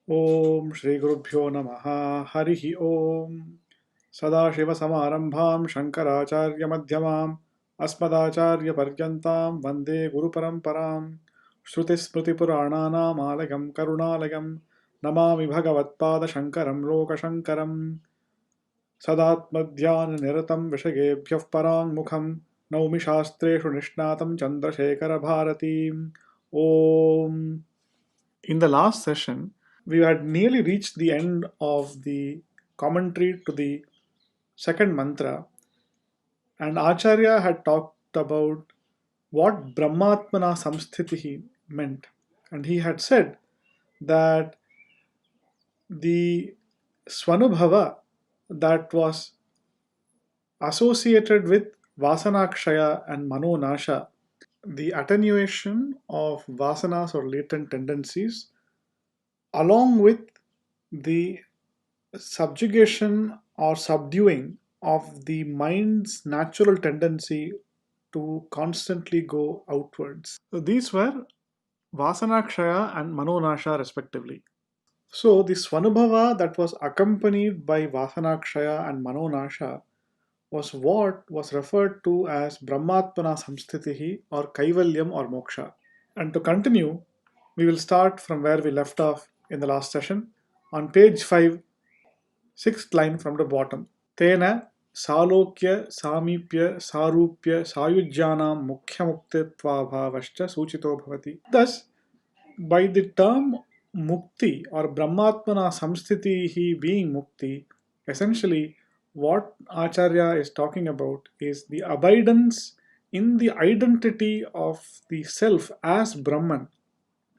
Om Shri Gurubhyo Namaha Harihi Om Sadashivasamarambham Shankaracharya Madhyamam Asmadacharya Paryantam Vande Guru Paramparam Shruti Smriti Purananam Alagam Karunalagam Namami Bhagavatpada Shankaram Loka Shankaram Sadatmadhyana Niratam Vishagebhyav Parangmukham Naumi Shastreshu Nishnatam Chandrasekhara Bharatim Om. In the last session, we had nearly reached the end of the commentary to the second mantra, and Acharya had talked about what Brahmatmana Samsthitihi meant. And he had said that the Swanubhava that was associated with Vasanakshaya and Manonasha, the attenuation of vasanas or latent tendencies, along with the subjugation or subduing of the mind's natural tendency to constantly go outwards. So these were Vasanakshaya and Manonasha respectively. So the Swanubhava that was accompanied by Vasanakshaya and Manonasha was what was referred to as Brahmatmana Samsthitihi or Kaivalyam or Moksha. And to continue, we will start from where we left off in the last session on page 5, sixth line from the bottom. तेन सालोक्य सामीप्य सारूप्य सायुज्यानां मुख्यमुक्तित्वाभावश्च सूचितो भवति. Thus, by the term mukti or brahmatmana samsthitihi being mukti, essentially what Acharya is talking about is the abidance in the identity of the self as Brahman.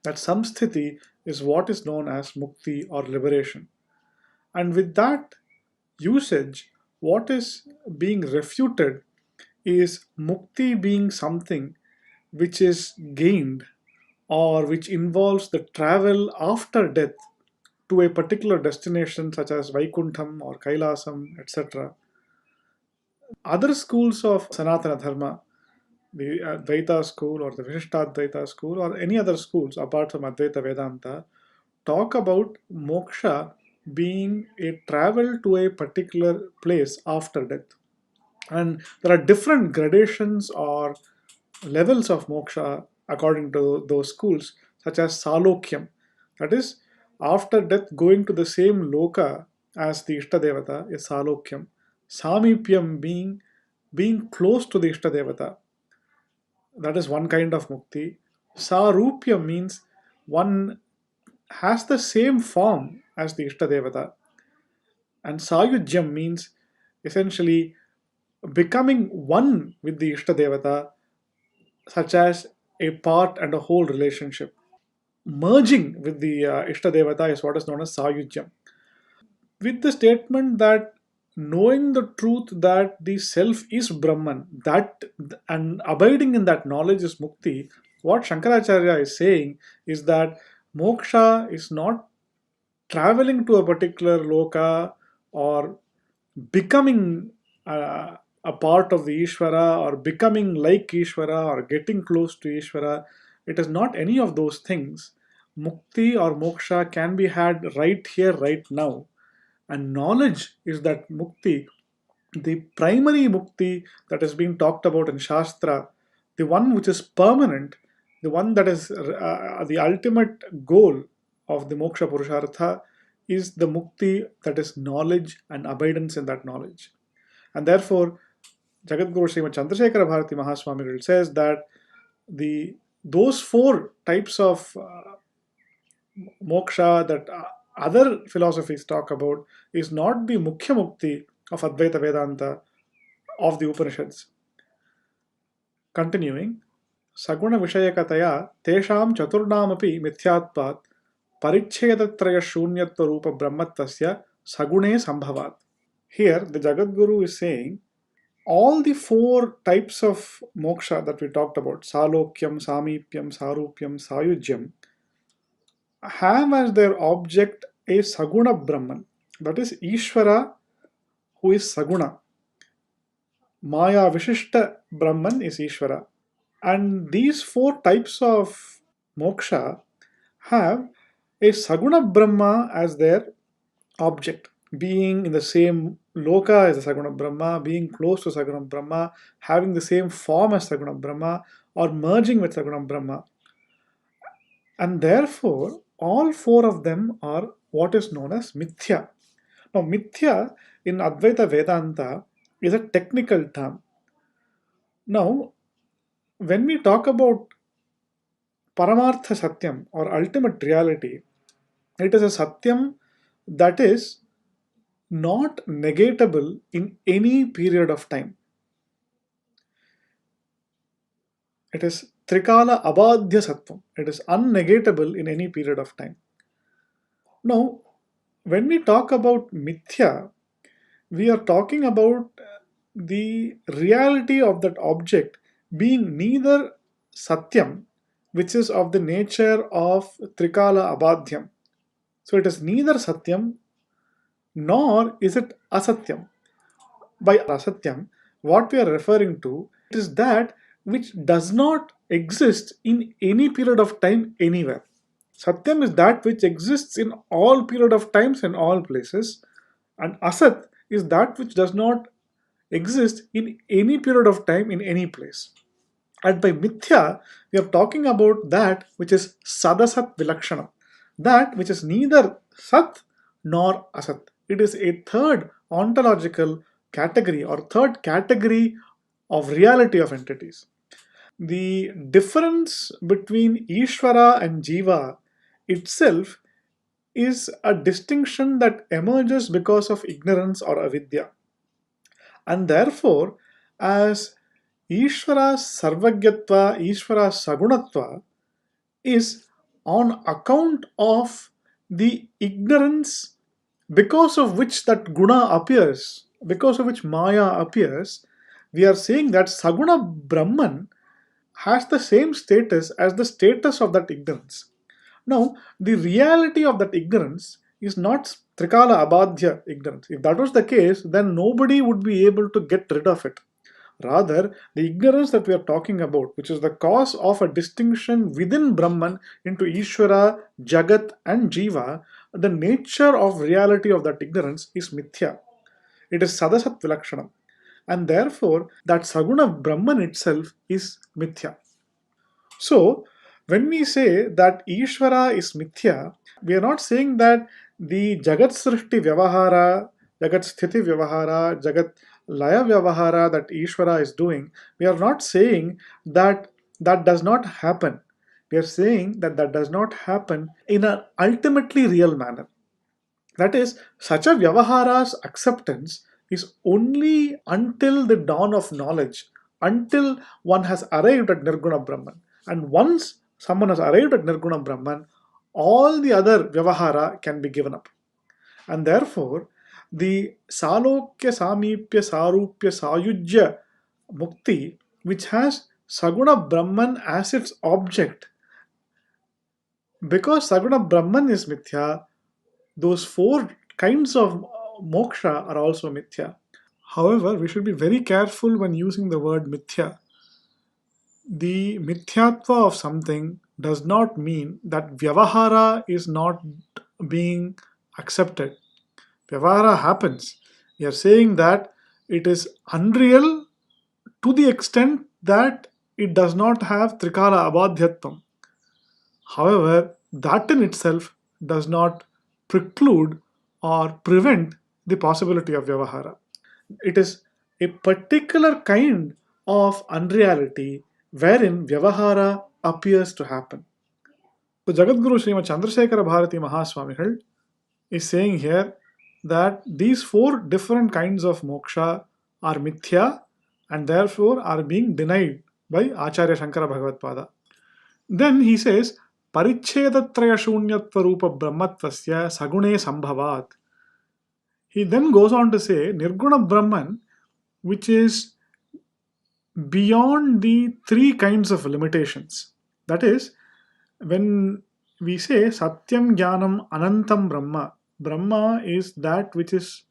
That samsthiti is what is known as mukti or liberation. And with that usage, what is being refuted is mukti being something which is gained or which involves the travel after death to a particular destination such as Vaikuntham or Kailasam, etc. Other schools of Sanatana Dharma, the Advaita school or the Vishishtadvaita school or any other schools apart from Advaita Vedanta, talk about moksha being a travel to a particular place after death. And there are different gradations or levels of moksha according to those schools, such as Salokyam, that is, after death going to the same loka as the Ishtadevata is Salokyam. Samipyam being close to the Ishtadevata, that is one kind of mukti. Sarupyam means one has the same form as the Ishtadevata. And Sayujyam means essentially becoming one with the Ishtadevata, such as a part and a whole relationship. Merging with the Ishtadevata is what is known as Sayujyam. With the statement that knowing the truth that the self is Brahman, that and abiding in that knowledge is Mukti, what Shankaracharya is saying is that moksha is not traveling to a particular loka or becoming a part of the Ishvara or becoming like Ishvara or getting close to Ishvara. It is not any of those things. Mukti or moksha can be had right here, right now. And knowledge is that mukti, the primary mukti that is being talked about in Shastra, the one which is permanent, the one that is the ultimate goal of the moksha purushartha is the mukti that is knowledge and abidance in that knowledge. And therefore, Jagadguru Srimad Chandrasekhara Bharati Mahaswami says that those four types of moksha that other philosophies talk about is not the Mukhya Mukti of Advaita Vedanta of the Upanishads. Continuing, Saguna Vishayakataya Tesham Chaturnamapi Mithyatpat Parichhedatraya Shunyatva Rupa Brahmattasya Sagune Sambhavat. Here, the Jagadguru is saying all the four types of moksha that we talked about, Salokyam, Samipyam, Sarupyam, Sayujyam, have as their object a Saguna Brahman, that is Ishvara, who is Saguna. Maya Vishishta Brahman is Ishvara. And these four types of moksha have a Saguna Brahma as their object, being in the same loka as the Saguna Brahma, being close to Saguna Brahma, having the same form as Saguna Brahma, or merging with Saguna Brahma. And therefore, all four of them are what is known as Mithya. Now, Mithya in Advaita Vedanta is a technical term. Now, when we talk about Paramartha Satyam or ultimate reality, it is a Satyam that is not negatable in any period of time. It is Trikala Abadhya Sattvam. It is unnegatable in any period of time. Now, when we talk about Mithya, we are talking about the reality of that object being neither Satyam, which is of the nature of Trikala Abadhyam. So it is neither Satyam nor is it Asatyam. By Asatyam, what we are referring to is that which does not exist in any period of time anywhere. Satyam is that which exists in all period of times and all places, and Asat is that which does not exist in any period of time in any place. And by mithya, we are talking about that which is sadasat vilakshanam, that which is neither sat nor asat. It is a third ontological category or third category of reality of entities. The difference between Ishvara and Jiva itself is a distinction that emerges because of ignorance or avidya. And therefore, as Ishvara Sarvagyatva, Ishvara Sagunatva is on account of the ignorance because of which that guna appears, because of which Maya appears, we are saying that Saguna Brahman has the same status as the status of that ignorance. Now, the reality of that ignorance is not Trikala Abadhya ignorance. If that was the case, then nobody would be able to get rid of it. Rather, the ignorance that we are talking about, which is the cause of a distinction within Brahman into Ishvara, Jagat, and Jiva, the nature of reality of that ignorance is Mithya. It is Sadasat Vilakshanam. And therefore, that Saguna Brahman itself is Mithya. So, when we say that Ishvara is Mithya, we are not saying that the Jagat Srishti Vyavahara, Jagat Sthiti Vyavahara, Jagat Laya Vyavahara that Ishvara is doing, we are not saying that that does not happen. We are saying that that does not happen in an ultimately real manner. That is, such a Vyavahara's acceptance is only until the dawn of knowledge, until one has arrived at Nirguna Brahman. And once someone has arrived at Nirguna Brahman, all the other Vyavahara can be given up. And therefore, the Salokya Samipya Sarupya Sayujya Mukti, which has Saguna Brahman as its object, because Saguna Brahman is Mithya, those four kinds of moksha are also mithya. However, we should be very careful when using the word mithya. The mithyatva of something does not mean that vyavahara is not being accepted. Vyavahara happens. We are saying that it is unreal to the extent that it does not have trikala abadhyatvam. However, that in itself does not preclude or prevent the possibility of Vyavahara. It is a particular kind of unreality wherein Vyavahara appears to happen. So Jagadguru Srimad Chandrasekhara Bharati Mahaswamigal is saying here that these four different kinds of moksha are mithya and therefore are being denied by Acharya Shankara Bhagavad-pada. Then he says, Parichhedatraya shunyatva rupa brahmatvasya sagune sambhavat. He then goes on to say, Nirguna Brahman, which is beyond the three kinds of limitations. That is, when we say Satyam Jnanam Anantam Brahma, Brahma is that which is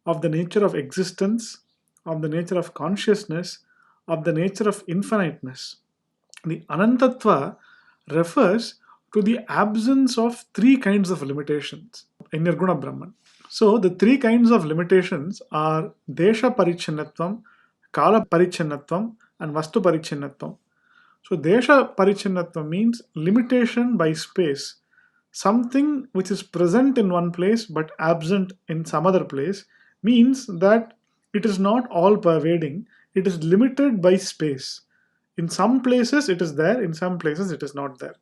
of the nature of existence, of the nature of consciousness, of the nature of infiniteness. The Anantatva refers to the absence of three kinds of limitations in Nirguna Brahman. So the three kinds of limitations are Desha Parichinnatvam, Kala Parichinnatvam, and Vastu Parichinnatvam. So Desha Parichinnatvam means limitation by space. Something which is present in one place but absent in some other place means that it is not all pervading, it is limited by space. In some places it is there, in some places it is not there.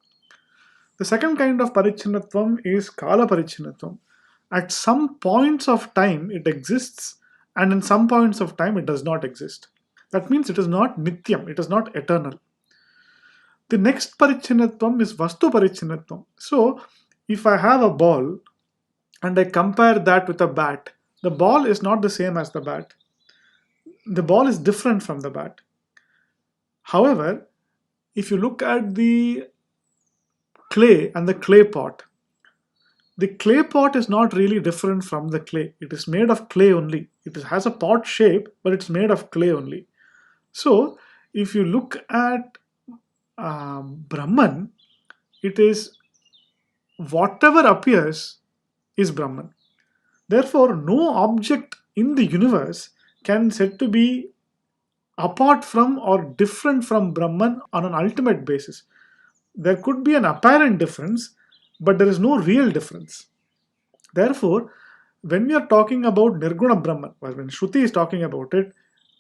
The second kind of parichinnatvam is kala parichinnatvam. At some points of time it exists, and in some points of time it does not exist. That means it is not nityam, it is not eternal. The next parichinnatvam is vastu parichinnatvam. So, if I have a ball and I compare that with a bat, the ball is not the same as the bat. The ball is different from the bat. However, if you look at the clay and the clay pot, the clay pot is not really different from the clay. It is made of clay only. Has a pot shape, but it's made of clay only. So, if you look at Brahman, it is whatever appears is Brahman. Therefore, no object in the universe can said to be apart from or different from Brahman on an ultimate basis. There could be an apparent difference, but there is no real difference. Therefore, when we are talking about Nirguna Brahman, or when Shruti is talking about it,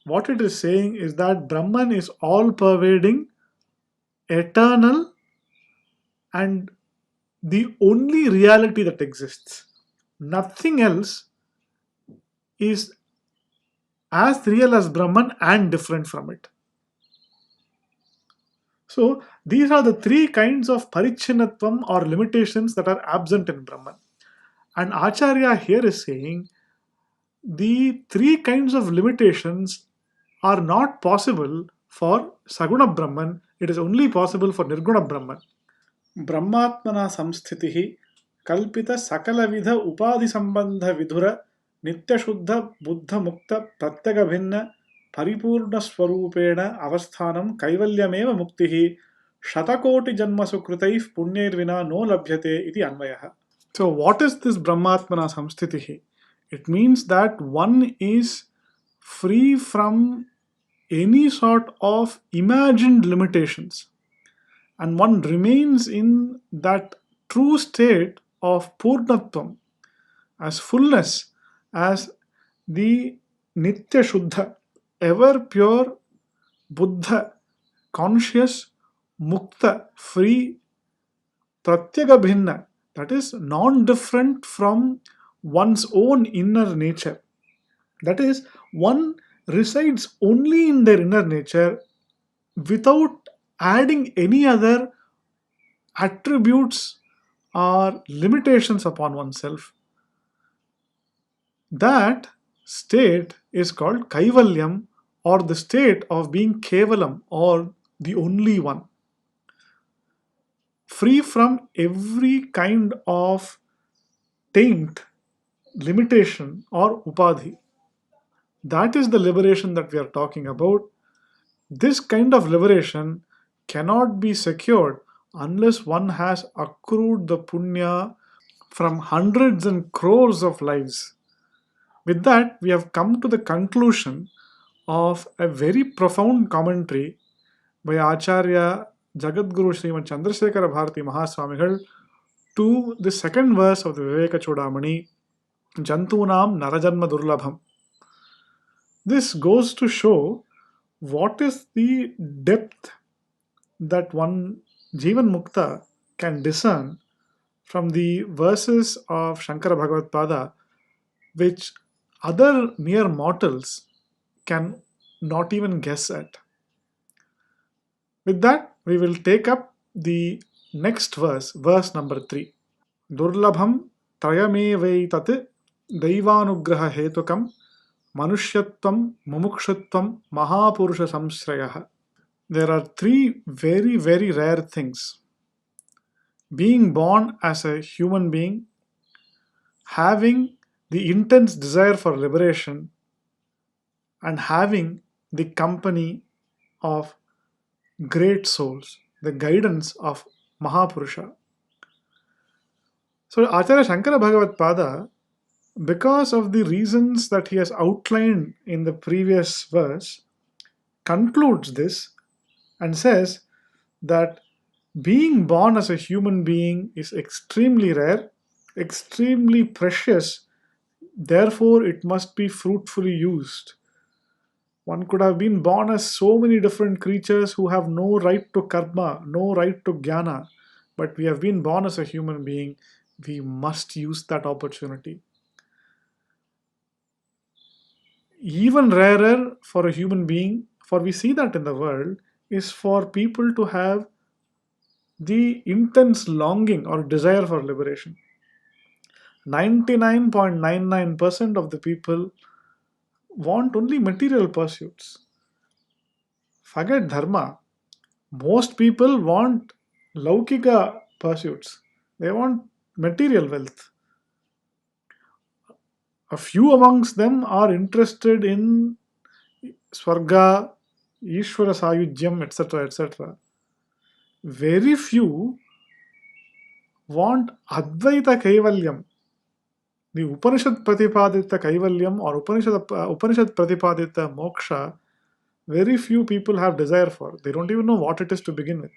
what it is saying is that Brahman is all pervading, eternal, and the only reality that exists. Nothing else is as real as Brahman and different from it. So these are the three kinds of parichinnatvam or limitations that are absent in Brahman. And Acharya here is saying the three kinds of limitations are not possible for Saguna Brahman, it is only possible for Nirguna Brahman. Brahmatmana samsthitihi kalpita sakalavidha upadhi sambandha vidhura nityashuddha buddha mukta pratyaga bhinna paripurna swarupena avasthanam kaivalyameva muktihi shatakoti janmasu krutaih punyairvina no labhyate iti anvayah. So what is this Brahmatmana samsthitihi? It means that one is free from any sort of imagined limitations, and one remains in that true state of Purnatvam, as fullness, as the Nitya Shuddha, ever pure Buddha, conscious, Mukta, free, Pratyaga Bhinna, that is non different from one's own inner nature. That is, one resides only in their inner nature without adding any other attributes or limitations upon oneself. That state is called Kaivalyam, or the state of being Kevalam, or the only one. Free from every kind of taint, limitation, or upadhi. That is the liberation that we are talking about. This kind of liberation cannot be secured unless one has accrued the punya from hundreds and crores of lives. With that, we have come to the conclusion of a very profound commentary by Acharya Jagadguru Srimad Chandrasekhara Bharati Mahaswamigal to the second verse of the Viveka Chudamani, Jantunam Narajanma Durlabham. This goes to show what is the depth that one Jivan Mukta can discern from the verses of Shankara Bhagavad Pada, which other mere mortals can not even guess at. With that, we will take up the next verse, verse number 3. Durlabham trayamevaitat daivanugraha hetukam manushyattvam mumukshutvam mahapurusha samshrayah. There are three very, very rare things: being born as a human being, having the intense desire for liberation, and having the company of great souls, the guidance of Mahapurusha. So Acharya Shankara Bhagavad Pada, because of the reasons that he has outlined in the previous verse, concludes this and says that being born as a human being is extremely rare, extremely precious, therefore it must be fruitfully used. One could have been born as so many different creatures who have no right to karma, no right to jnana, but we have been born as a human being. We must use that opportunity. Even rarer for a human being, for we see that in the world, is for people to have the intense longing or desire for liberation. 99.99% of the people want only material pursuits. Forget dharma. Most people want laukika pursuits. They want material wealth. A few amongst them are interested in swarga, Ishvara Sayujyam, etc. etc. Very few want Advaita Kaivalyam, the Upanishad Pratipadita Kaivalyam or Upanishad Pratipadita Moksha. Very few people have desire for. They don't even know what it is to begin with.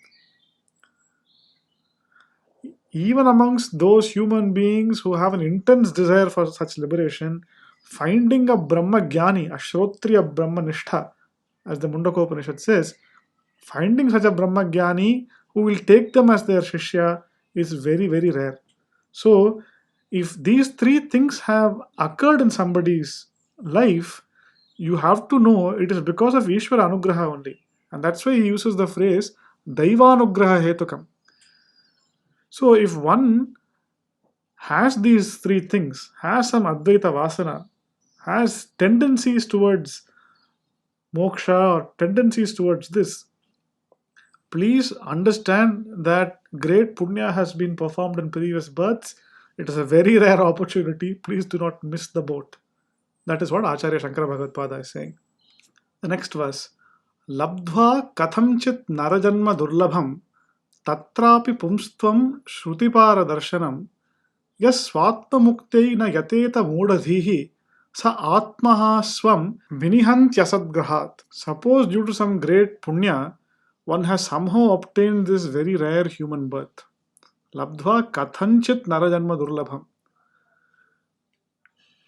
Even amongst those human beings who have an intense desire for such liberation, finding a Brahma Jnani, a Shrotriya Brahma Nishtha, as the Mundaka Upanishad says, finding such a Brahma Jnani who will take them as their Shishya is very, very rare. So, if these three things have occurred in somebody's life, you have to know it is because of Ishvara Anugraha only. And that's why he uses the phrase Daivanugraha Hetukam. So, if one has these three things, has some Advaita Vasana, has tendencies towards moksha or tendencies towards this, please understand that great punya has been performed in previous births. It is a very rare opportunity. Please do not miss the boat. That is what Acharya Shankara Bhagavad Pada is saying. The next verse. Labdhva kathamchit narajanma durlabham tatrapi pumstvam shrutipara darshanam यस्वात्ममुक्तेन यतेत मूढ़धीः स आत्मः स्वं विनिहन्त्यासद्ग्रहात्. Suppose due to some great punya, one has somehow obtained this very rare human birth. Labdhva kathanchit narajanma durlabham.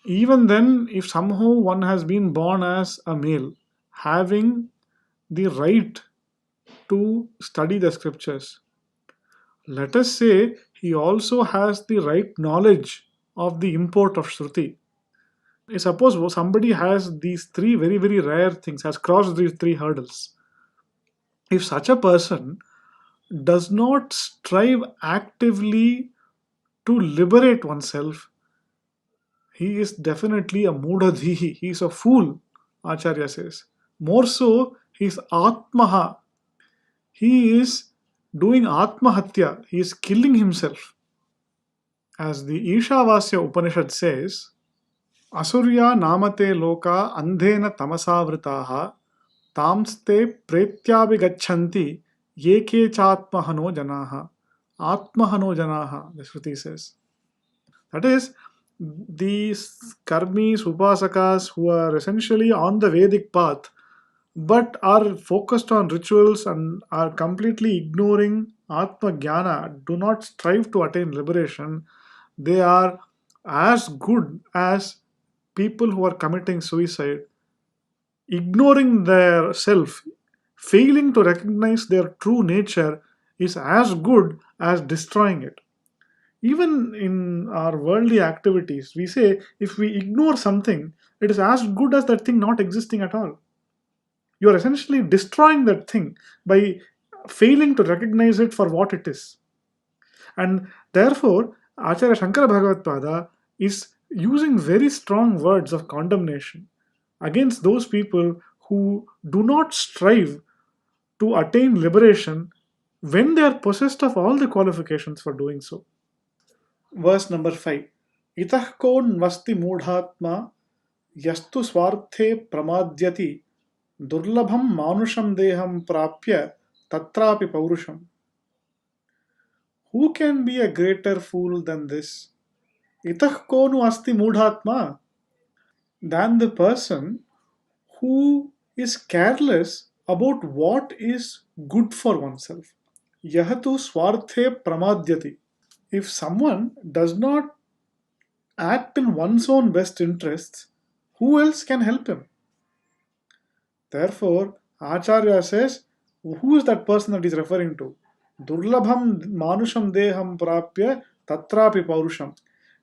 Even then, if somehow one has been born as a male, having the right to study the scriptures, let us say he also has the right knowledge of the import of Shruti. Suppose somebody has these three very, very rare things, has crossed these three hurdles. If such a person does not strive actively to liberate oneself, he is definitely a mudadhihi. He is a fool, Acharya says. More so, he is atmaha. He is doing atmahatya. He is killing himself. As the Ishavasya Upanishad says, Asurya namate loka andhena tamasavritāha tamste pretyabhigachanti yeke chatmahano janaha. Atmahano janaha, the Shruti says. That is, these karmis, upasakas who are essentially on the Vedic path but are focused on rituals and are completely ignoring Atma Jnana, do not strive to attain liberation, they are as good as people who are committing suicide, ignoring their self, failing to recognize their true nature is as good as destroying it. Even in our worldly activities, we say if we ignore something, it is as good as that thing not existing at all. You are essentially destroying that thing by failing to recognize it for what it is. And therefore, Acharya Shankara Bhagavad Pada is using very strong words of condemnation against those people who do not strive to attain liberation when they are possessed of all the qualifications for doing so. Verse number 5. Itah kon vasti mudhatma yastu swarthe pramadyati durlabham manusham deham prapya tatrapi paurusham. Who can be a greater fool than this? Itah konu asti mudhatma, than the person who is careless about what is good for oneself. Yahatu swarthe pramadyati. If someone does not act in one's own best interests, who else can help him? Therefore, Acharya says, who is that person that he's referring to? Durlabham manusham deham prapya tatrapi paurusham.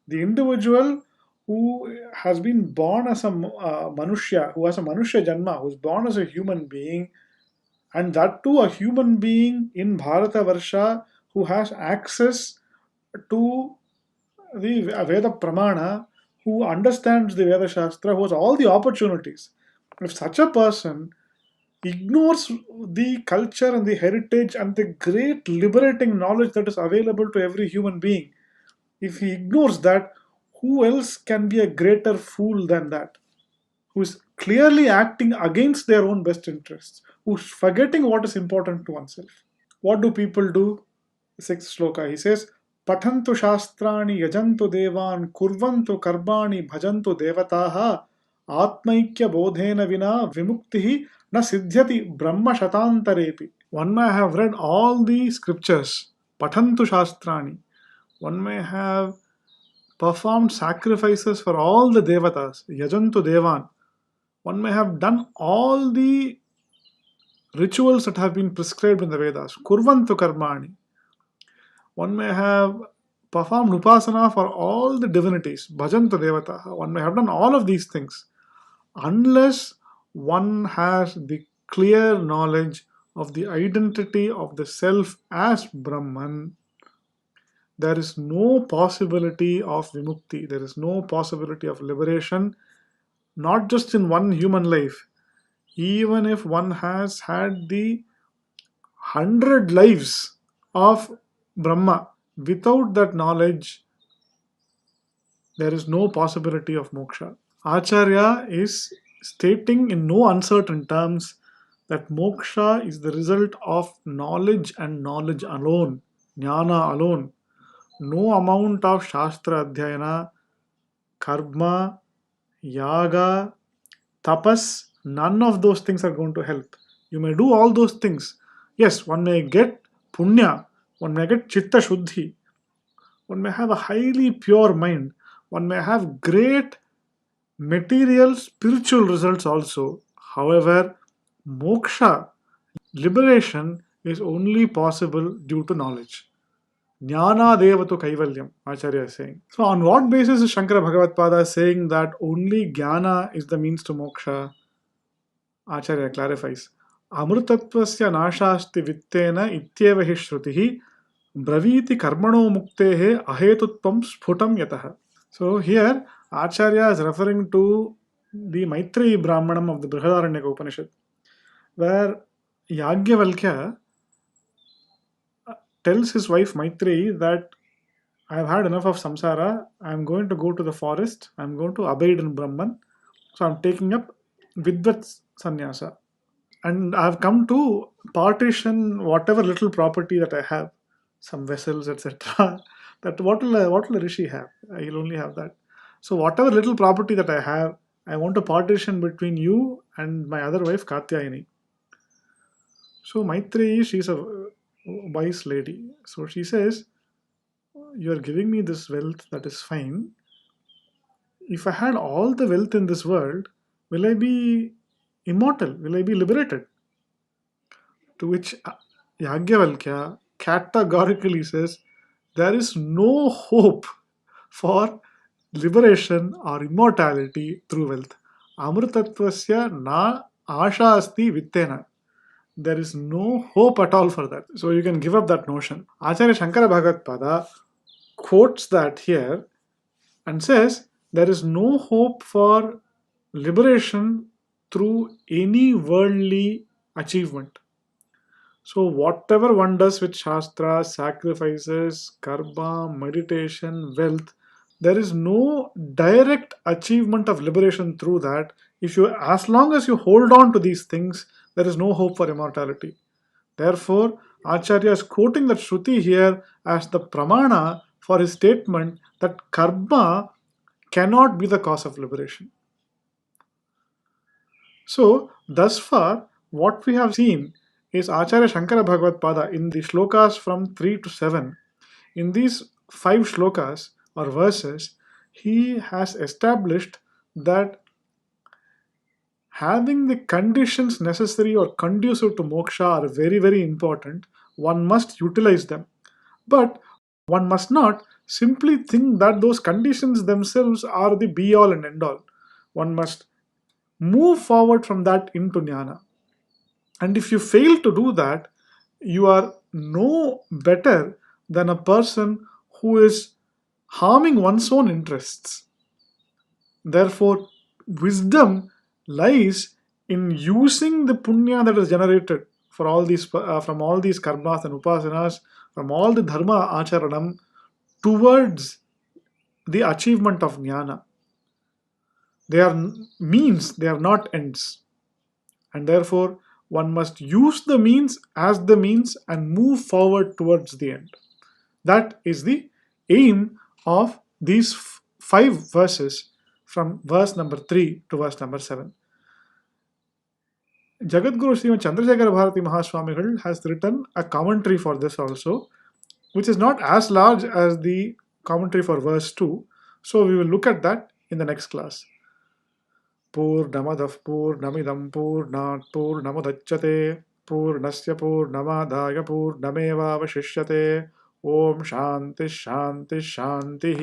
The individual who has been born as a manushya, who has a manushya janma, who is born as a human being, and that too a human being in Bharata Varsha who has access to the Veda Pramana, who understands the Veda Shastra, who has all the opportunities. If such a person ignores the culture and the heritage and the great liberating knowledge that is available to every human being, if he ignores that, who else can be a greater fool than that? Who is clearly acting against their own best interests, who's forgetting what is important to oneself. What do people do? Sixth shloka, he says, Pathantu shastrani yajantu devan kurvantu karbani bhajantu devataha atmaikya bodhena vina vimuktihi na siddhyati brahma shatantarepi. One may have read all the scriptures, Pathantu shastrani. One may have performed sacrifices for all the devatas, yajantu devan. One may have done all the rituals that have been prescribed in the Vedas, kurvantu karmani. One may have performed upasana for all the divinities, bhajantu devata. One may have done all of these things. Unless one has the clear knowledge of the identity of the self as Brahman, there is no possibility of vimukti, there is no possibility of liberation, not just in one human life. Even if one has had the 100 lives of Brahma, without that knowledge, there is no possibility of moksha. Acharya is stating in no uncertain terms that moksha is the result of knowledge and knowledge alone, jnana alone. No amount of shastra adhyayana, karma, yaga, tapas, none of those things are going to help. You may do all those things. Yes, one may get punya, one may get chitta shuddhi, one may have a highly pure mind, one may have great material spiritual results also. However, moksha, liberation, is only possible due to knowledge. Jnana devatu kaivalyam, Acharya is saying. So, on what basis is Shankara Bhagavad Pada saying that only jnana is the means to moksha? Acharya clarifies. Amrutatvasya nashasti vittena ityeva hi shrutihi braviti karmano muktehe ahetutvam sphutam yataha. So here Acharya is referring to the Maitreyi Brahmanam of the Brihadaranyaka Upanishad, where Yagyavalkya tells his wife Maitreyi that I have had enough of samsara, I am going to go to the forest, I am going to abide in Brahman, so I am taking up Vidvat sannyasa. And I have come to partition whatever little property that I have, some vessels, etc. That what will a rishi have? He'll only have that. So whatever little property that I have, I want to partition between you and my other wife Katyayani. So Maitreyi, she's a wise lady. So she says, "You are giving me this wealth. That is fine. If I had all the wealth in this world, will I be immortal? Will I be liberated?" To which Yagyavalkya categorically says, there is no hope for liberation or immortality through wealth. Amrutatvasya na asha asti vittena. There is no hope at all for that. So you can give up that notion. Acharya Shankara Bhagavad Pada quotes that here and says there is no hope for liberation through any worldly achievement. So, whatever one does with Shastra, sacrifices, karma, meditation, wealth, there is no direct achievement of liberation through that. If you, as long as you hold on to these things, there is no hope for immortality. Therefore, Acharya is quoting that Shruti here as the pramana for his statement that karma cannot be the cause of liberation. So, thus far, what we have seen is Acharya Shankara Bhagavad Pada in the shlokas from 3 to 7. In these 5 shlokas or verses, he has established that having the conditions necessary or conducive to moksha are very, very important. One must utilize them. But one must not simply think that those conditions themselves are the be all and end all. One must move forward from that into jnana. And if you fail to do that, you are no better than a person who is harming one's own interests. Therefore, wisdom lies in using the punya that is generated for all these from all these karmas and upasanas, from all the dharma acharanam towards the achievement of jnana. They are means, they are not ends. And therefore, one must use the means as the means and move forward towards the end. That is the aim of these 5 verses from verse number 3 to verse number 7. Jagadguru Srimad Chandrasekhara Bharati Mahaswamigal has written a commentary for this also, which is not as large as the commentary for verse 2. So we will look at that in the next class. पूर्णमदः पूर्णमिदं पूर्णात् पूर्णमुदच्यते पूर्णस्य पूर्णमादाय पूर्णमेवावशिष्यते ॐ शान्ति शान्ति शान्तिः